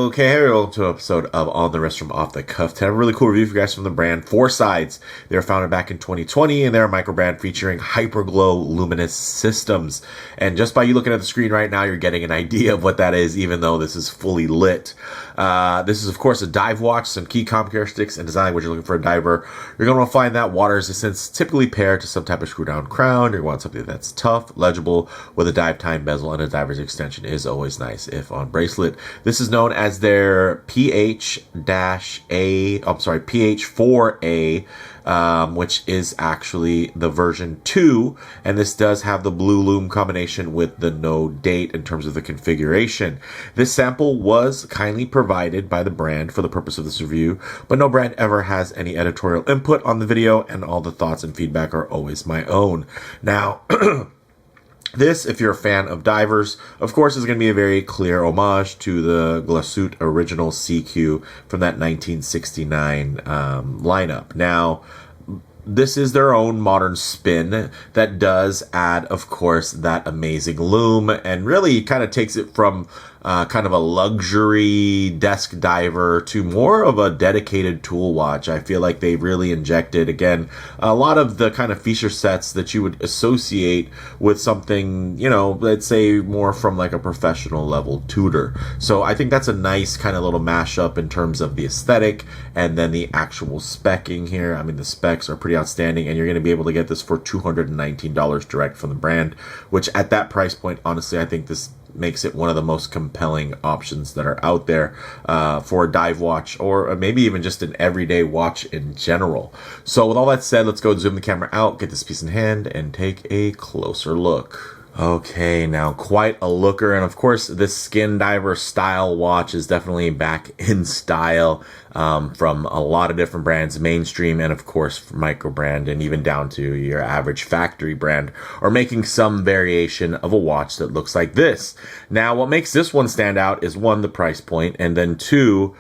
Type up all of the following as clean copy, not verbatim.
Okay, hey, welcome to an episode of On the Wrist from Off the Cuff. To have a really cool review for you guys from the brand Phorcydes. They were founded back in 2020, and they're a micro brand featuring hyperglow luminous systems. And just by you looking at the screen right now, you're getting an idea of what that is, even though this is fully lit. This is, of course, a dive watch, some key characteristics and design when you're looking for a diver. You're going to want to find that water resistance, typically paired to some type of screw-down crown. You're going to want something that's tough, legible, with a dive time bezel, and a diver's extension is always nice if on bracelet. This is known as their PH-4A, which is actually the version 2, and this does have the blue lume combination with the no date in terms of the configuration. This sample was kindly provided by the brand for the purpose of this review, but no brand ever has any editorial input on the video, and all the thoughts and feedback are always my own. Now, this, if you're a fan of divers, of course, is going to be a very clear homage to the Glashütte Original SeaQ from that 1969 lineup. Now, this is their own modern spin that does add, of course, that amazing lume, and really kind of takes it from kind of a luxury desk diver to more of a dedicated tool watch. I feel like they really injected, again, a lot of the kind of feature sets that you would associate with something, you know, let's say more from like a professional level tutor. So I think that's a nice kind of little mashup in terms of the aesthetic and then the actual specking here. I mean, the specs are pretty outstanding, and you're going to be able to get this for $219 direct from the brand, which at that price point, honestly, I think this makes it one of the most compelling options that are out there for a dive watch, or maybe even just an everyday watch in general. So with all that said, let's go zoom the camera out, get this piece in hand, and take a closer look. Okay, now quite a looker, and of course this skin diver style watch is definitely back in style from a lot of different brands, mainstream and of course micro brand, and even down to your average factory brand, or making some variation of a watch that looks like this. Now what makes this one stand out is, one, the price point, and then two,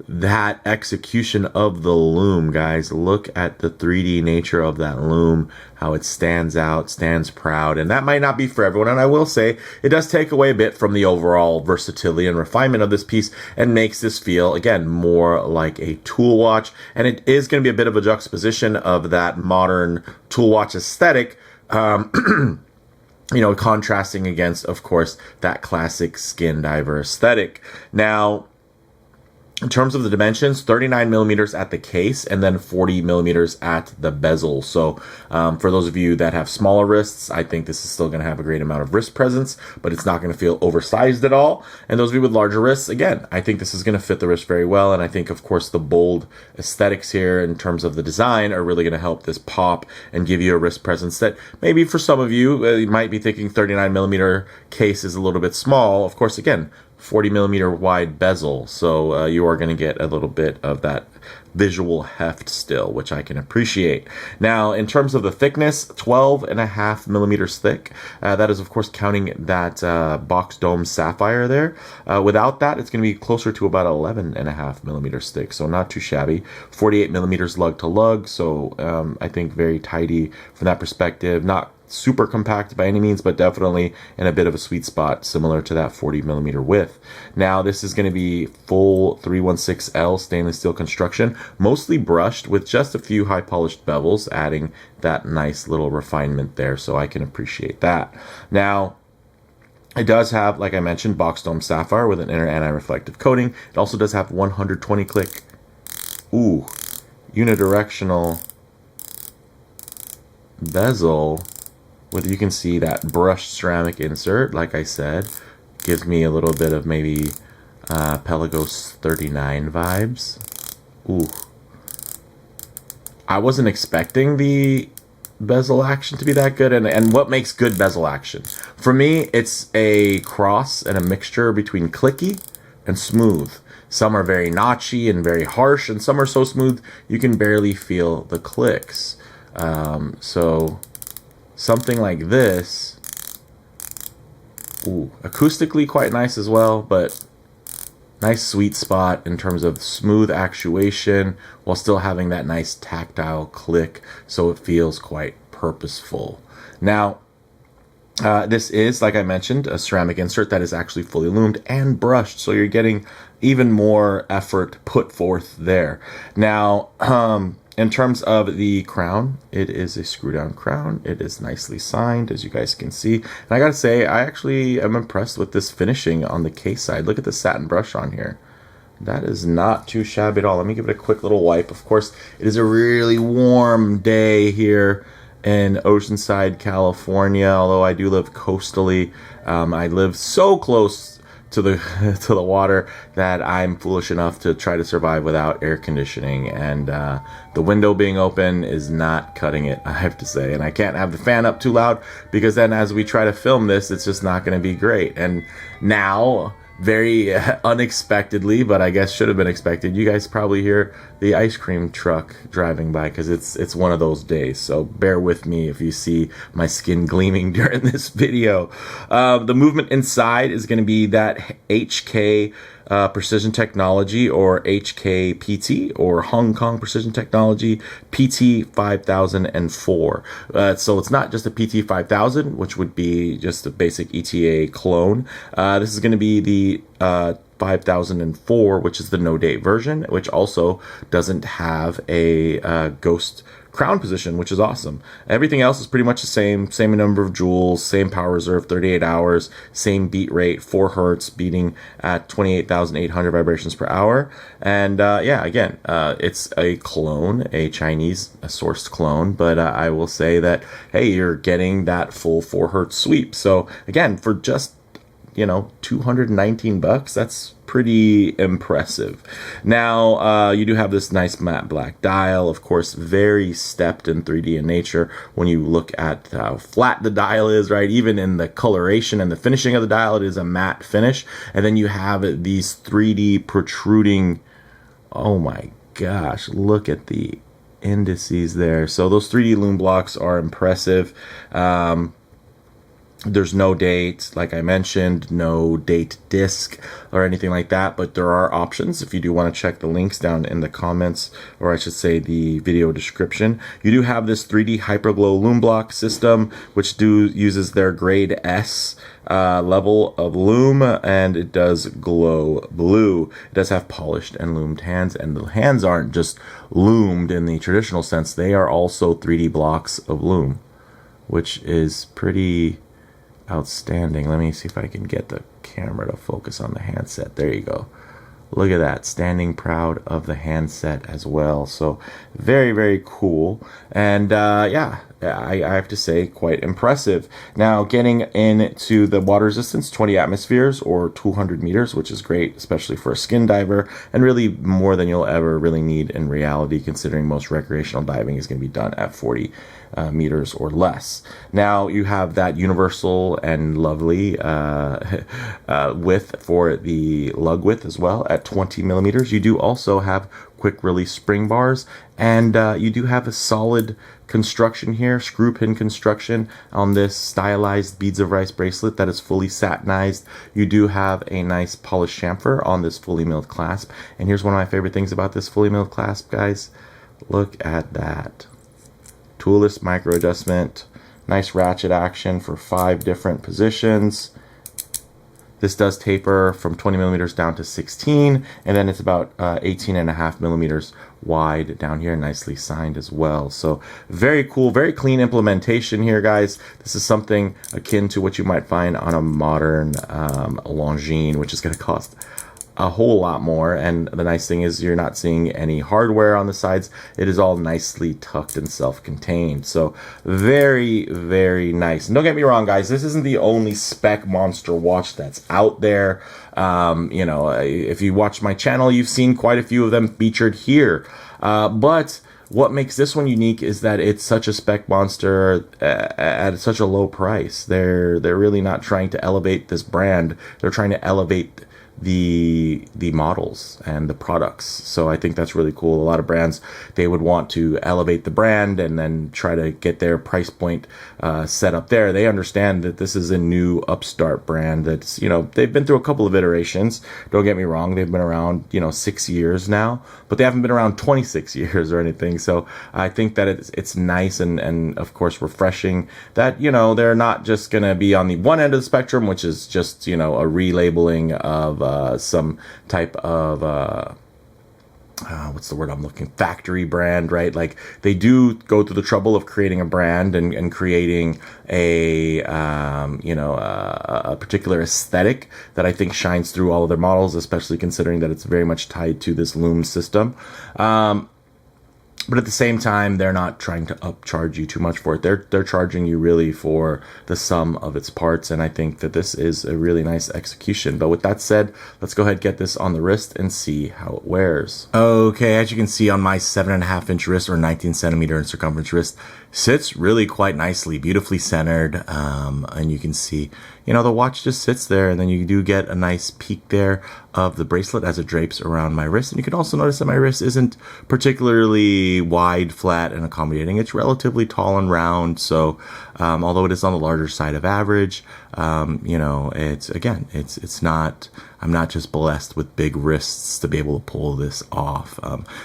that execution of the lume. Guys, look at the 3D nature of that lume, how it stands out, stands proud, and that might not be for everyone, and I will say it does take away a bit from the overall versatility and refinement of this piece and makes this feel, again, more like a tool watch, and it is going to be a bit of a juxtaposition of that modern tool watch aesthetic, you know, contrasting against, of course, that classic skin diver aesthetic. Now, in terms of the dimensions, 39 millimeters at the case and then 40 millimeters at the bezel. So for those of you that have smaller wrists, I think this is still going to have a great amount of wrist presence, but it's not going to feel oversized at all. And those of you with larger wrists, again, I think this is going to fit the wrist very well. And I think, of course, the bold aesthetics here in terms of the design are really going to help this pop and give you a wrist presence that maybe for some of you, you might be thinking 39 millimeter case is a little bit small. Of course, again, 40 millimeter wide bezel, so you are going to get a little bit of that visual heft still, which I can appreciate. Now, in terms of the thickness, 12.5 millimeters thick. That is, of course, counting that box dome sapphire there. Without that, it's going to be closer to about 11.5 millimeters thick, so not too shabby. 48 millimeters lug to lug, so I think very tidy from that perspective. Not super compact by any means, but definitely in a bit of a sweet spot, similar to that 40 millimeter width. Now, this is going to be full 316L stainless steel construction, mostly brushed with just a few high polished bevels, adding that nice little refinement there, so I can appreciate that. Now, it does have, like I mentioned, box dome sapphire with an inner anti-reflective coating. It also does have 120 click, unidirectional bezel, whether you can see that brushed ceramic insert, like I said, gives me a little bit of maybe Pelagos 39 vibes. I wasn't expecting the bezel action to be that good, and what makes good bezel action? For me, it's a cross and a mixture between clicky and smooth. Some are very notchy and very harsh, and some are so smooth you can barely feel the clicks. So something like this, acoustically quite nice as well, but nice sweet spot in terms of smooth actuation while still having that nice tactile click, so it feels quite purposeful. Now, This is, like I mentioned, a ceramic insert that is actually fully lumed and brushed, so you're getting even more effort put forth there. Now, in terms of the crown, it is a screw down crown. It is nicely signed, as you guys can see. And I gotta say, I actually am impressed with this finishing on the case side. Look at the satin brush on here. That is not too shabby at all. Let me give it a quick little wipe. Of course, it is a really warm day here in Oceanside, California. Although I do live coastally, I live so close to the to the water that I'm foolish enough to try to survive without air conditioning, and the window being open is not cutting it, I have to say. And I can't have the fan up too loud, because then as we try to film this, it's just not going to be great. And now, very unexpectedly, but I guess should have been expected, you guys probably hear the ice cream truck driving by, because it's one of those days. So bear with me if you see my skin gleaming during this video. The movement inside is going to be that HK Precision Technology, or HKPT, or Hong Kong Precision Technology PT5004. So it's not just a PT5000, which would be just a basic ETA clone. This is going to be the 5004, which is the no date version, which also doesn't have a ghost crown position, which is awesome. Everything else is pretty much the same number of joules, same power reserve, 38 hours, same beat rate, 4 hertz, beating at 28,800 vibrations per hour. And yeah, again, it's a clone, a Chinese sourced clone, but I will say that, hey, you're getting that full 4 hertz sweep. So again, for just, you know, $219, that's pretty impressive. Now, you do have this nice matte black dial, of course, very stepped in 3D in nature when you look at how flat the dial is, right? Even in the coloration and the finishing of the dial, it is a matte finish. And then you have these 3D protruding, oh my gosh, look at the indices there. So those 3D lume blocks are impressive. There's no date, like I mentioned, no date disc or anything like that, but there are options if you do want to check the links down in the comments, or I should say the video description. You do have this 3D Hyperglow lume block system, which uses their grade S level of lume, and it does glow blue. It does have polished and lumed hands, and the hands aren't just lumed in the traditional sense, they are also 3D blocks of lume, which is pretty outstanding. Let me see if I can get the camera to focus on the handset. There you go. Look at that, standing proud of the handset as well. So very, very cool. And yeah, I have to say, quite impressive. Now, getting into the water resistance, 20 atmospheres or 200 meters, which is great, especially for a skin diver, and really more than you'll ever really need in reality, considering most recreational diving is going to be done at 40 meters or less. Now, you have that universal and lovely width for the lug width as well at 20 millimeters. You do also have quick release spring bars, and you do have a solid construction here, screw pin construction on this stylized beads of rice bracelet that is fully satinized. You do have a nice polished chamfer on this fully milled clasp, and here's one of my favorite things about this fully milled clasp, guys. Look at that. Toolless micro adjustment, nice ratchet action for 5 different positions. This does taper from 20 millimeters down to 16, and then it's about 18.5 millimeters wide down here, nicely signed as well. So very cool, very clean implementation here, guys. This is something akin to what you might find on a modern Longines, which is going to cost a whole lot more. And the nice thing is you're not seeing any hardware on the sides. It is all nicely tucked and self-contained. So very, very nice. And don't get me wrong, guys, this isn't the only spec monster watch that's out there. You know, if you watch my channel, you've seen quite a few of them featured here. But what makes this one unique is that it's such a spec monster at such a low price. They're really not trying to elevate this brand. They're trying to elevate the models and the products. So I think that's really cool. A lot of brands, they would want to elevate the brand and then try to get their price point set up there. They understand that this is a new upstart brand that's, you know, they've been through a couple of iterations. Don't get me wrong, they've been around, you know, 6 years now, but they haven't been around 26 years or anything. So I think that it's nice and of course refreshing that, you know, they're not just going to be on the one end of the spectrum, which is just, you know, a relabeling of some type of what's the word I'm looking, factory brand, right? Like they do go through the trouble of creating a brand and creating a a particular aesthetic that I think shines through all of their models, especially considering that it's very much tied to this Lume system. But at the same time, they're not trying to upcharge you too much for it. They're charging you really for the sum of its parts, and I think that this is a really nice execution. But with that said, let's go ahead and get this on the wrist and see how it wears. Okay, as you can see on my 7.5-inch wrist or 19 centimeter in circumference wrist, sits really quite nicely, beautifully centered, and you can see, you know, the watch just sits there, and then you do get a nice peek there of the bracelet as it drapes around my wrist. And you can also notice that my wrist isn't particularly wide, flat, and accommodating. It's relatively tall and round, so although it is on the larger side of average, you know, it's not, I'm not just blessed with big wrists to be able to pull this off.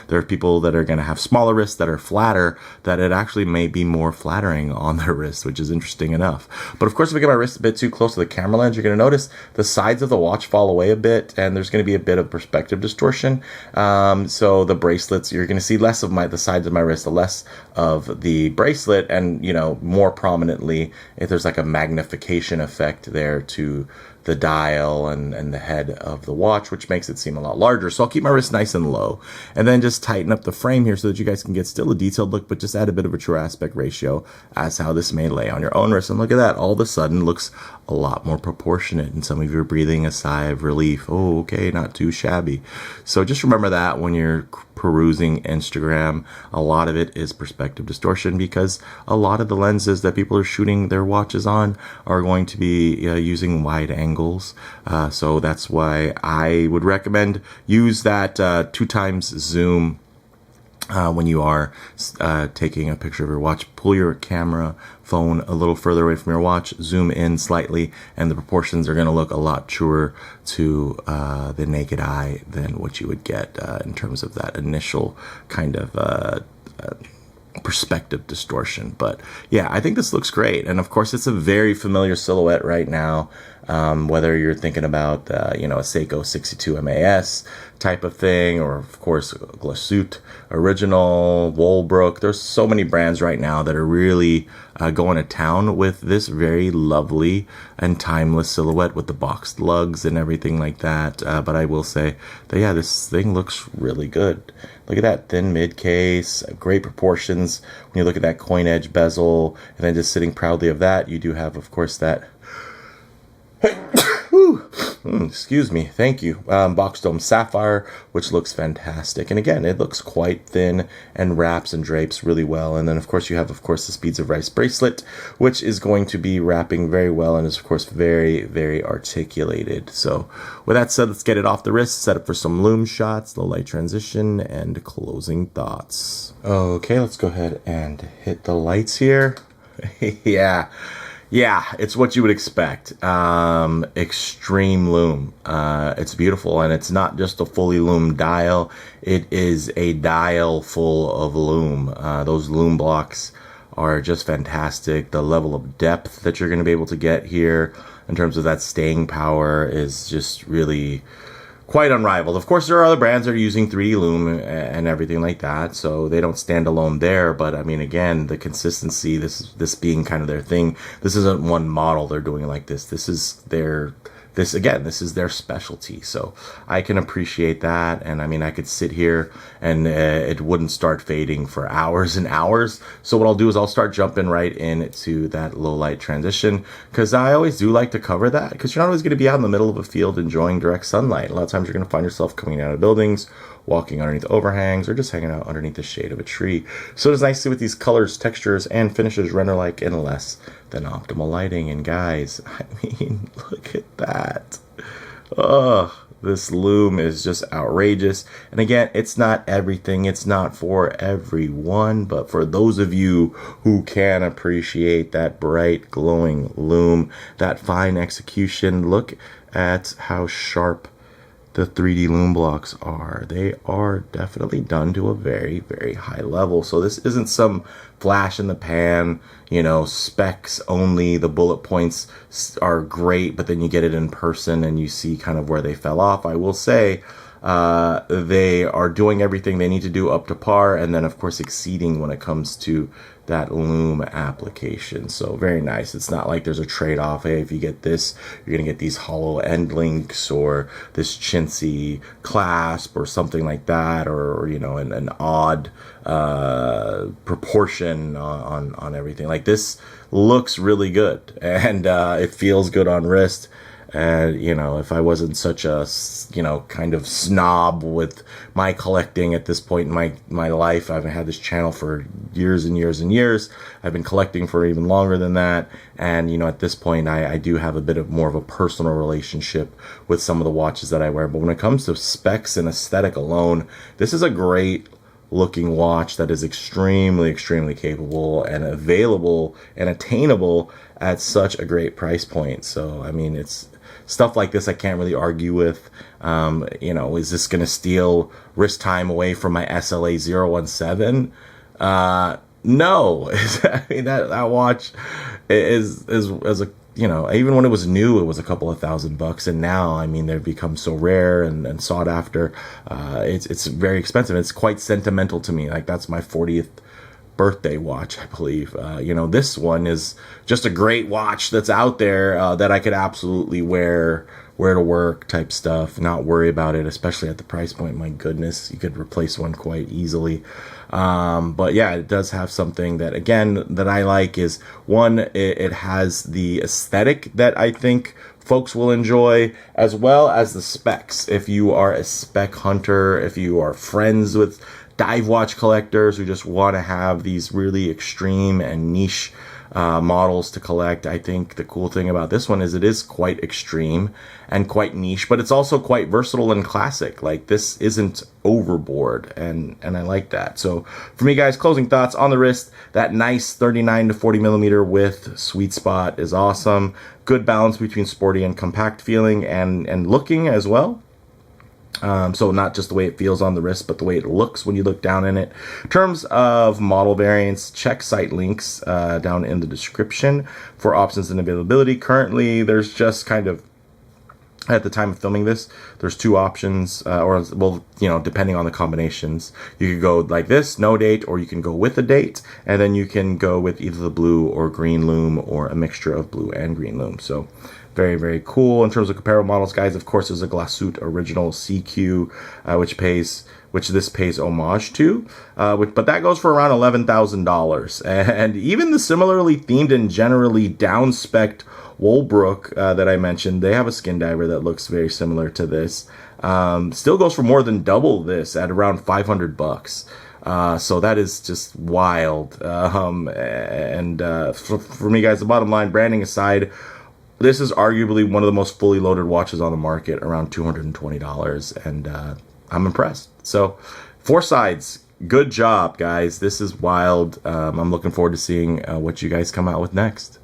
There are people that are going to have smaller wrists that are flatter, that it actually may be more flattering on their wrist, which is interesting enough. But of course, if I get my wrist a bit too close to the camera lens, you're going to notice the sides of the watch fall away a bit, and there's going to be a bit of perspective distortion. So the bracelets, you're going to see less of the sides of my wrist, less of the bracelet, and, you know, more prominently, if there's like a magnification effect there to the dial and the head of the watch, which makes it seem a lot larger. So I'll keep my wrist nice and low, and then just tighten up the frame here so that you guys can get still a detailed look, but just add a bit of a true aspect ratio as how this may lay on your own wrist. And look at that, all of a sudden looks a lot more proportionate, and some of you are breathing a sigh of relief. Oh, okay, not too shabby. So just remember that when you're perusing Instagram, a lot of it is perspective distortion, because a lot of the lenses that people are shooting their watches on are going to be using wide angles. So that's why I would recommend use that 2x zoom when you are taking a picture of your watch. Pull your camera phone a little further away from your watch, zoom in slightly, and the proportions are going to look a lot truer to the naked eye than what you would get in terms of that initial kind of perspective distortion. But yeah, I think this looks great, and of course it's a very familiar silhouette right now. Whether you're thinking about a Seiko 62 MAS type of thing, or of course Glashütte Original, Wolbrook. There's so many brands right now that are really going to town with this very lovely and timeless silhouette with the boxed lugs and everything like that. But I will say that, yeah, this thing looks really good. Look at that thin mid case, great proportions. When you look at that coin edge bezel, and then just sitting proudly of that, you do have, of course, that excuse me, thank you, box dome sapphire, which looks fantastic. And again, it looks quite thin and wraps and drapes really well. And then of course you have, of course, the Speeds of Rice bracelet, which is going to be wrapping very well and is of course very, very articulated. So with that said, let's get it off the wrist, set up for some Lume shots, low light transition, and closing thoughts. Okay, let's go ahead and hit the lights here. Yeah, it's what you would expect. Extreme Lume. It's beautiful, and it's not just a fully Lume dial. It is a dial full of Lume. Those Lume blocks are just fantastic. The level of depth that you're going to be able to get here in terms of that staying power is just really quite unrivaled. Of course, there are other brands that are using 3D Lume and everything like that, so they don't stand alone there. But I mean, again, the consistency, this being kind of their thing. This isn't one model they're doing like this. This is their specialty. So I can appreciate that. And I mean, I could sit here and it wouldn't start fading for hours and hours. So what I'll do is I'll start jumping right into that low light transition, because I always do like to cover that, because you're not always going to be out in the middle of a field enjoying direct sunlight. A lot of times you're going to find yourself coming out of buildings, walking underneath overhangs, or just hanging out underneath the shade of a tree. So it's nice to see what these colors, textures, and finishes render like in less than optimal lighting. And guys, I mean, look at that. This Lume is just outrageous. And again, it's not everything. It's not for everyone. But for those of you who can appreciate that bright, glowing Lume, that fine execution, look at how sharp the 3D Lume blocks are. They are definitely done to a very, very high level. So this isn't some flash in the pan, you know, specs only. The bullet points are great, but then you get it in person and you see kind of where they fell off. I will say they are doing everything they need to do up to par, and then of course exceeding when it comes to that Lume application. So very nice. It's not like there's a trade-off. Hey, if you get this, you're gonna get these hollow end links or this chintzy clasp or something like that, or you know, an odd proportion on everything. Like, this looks really good, and it feels good on wrist. And, you know, if I wasn't such a, you know, kind of snob with my collecting at this point in my life, I've had this channel for years and years and years. I've been collecting for even longer than that. And, you know, at this point, I do have a bit of more of a personal relationship with some of the watches that I wear. But when it comes to specs and aesthetic alone, this is a great looking watch that is extremely capable and available and attainable at such a great price point. So, I mean, it's stuff like this I can't really argue with. You know, is this going to steal wrist time away from my SLA 017? No. I mean, that watch is a, you know, even when it was new, it was a couple of $1,000, and now, I mean, they've become so rare and sought after. It's very expensive. It's quite sentimental to me. Like, that's my 40th birthday watch, I believe. You know, this one is just a great watch that's out there that I could absolutely wear to work type stuff, not worry about it, especially at the price point. My goodness, you could replace one quite easily. But yeah, it does have something that, again, that I like is, one, it has the aesthetic that I think folks will enjoy, as well as the specs. If you are a spec hunter, if you are friends with dive watch collectors who just want to have these really extreme and niche models to collect, I think the cool thing about this one is it is quite extreme and quite niche, but it's also quite versatile and classic. Like, this isn't overboard, and I like that. So for me, guys, closing thoughts on the wrist, that nice 39 to 40 millimeter width sweet spot is awesome. Good balance between sporty and compact feeling and looking as well. So not just the way it feels on the wrist, but the way it looks when you look down in it. In terms of model variants, check site links down in the description for options and availability. Currently, there's just kind of, at the time of filming this, there's two options, or, well, you know, depending on the combinations. You could go like this, no date, or you can go with a date, and then you can go with either the blue or green Lume, or a mixture of blue and green Lume. So very cool. In terms of comparable models, guys, of course, there's a Glashütte Original SeaQ, which this pays homage to, but that goes for around $11,000. And even the similarly themed and generally down-spec'd Wolbrook that I mentioned, they have a skin diver that looks very similar to this. Still goes for more than double this at around $500. So that is just wild. For me, guys, the bottom line, branding aside, this is arguably one of the most fully loaded watches on the market, around $220, and I'm impressed. So, Phorcydes, good job, guys. This is wild. I'm looking forward to seeing what you guys come out with next.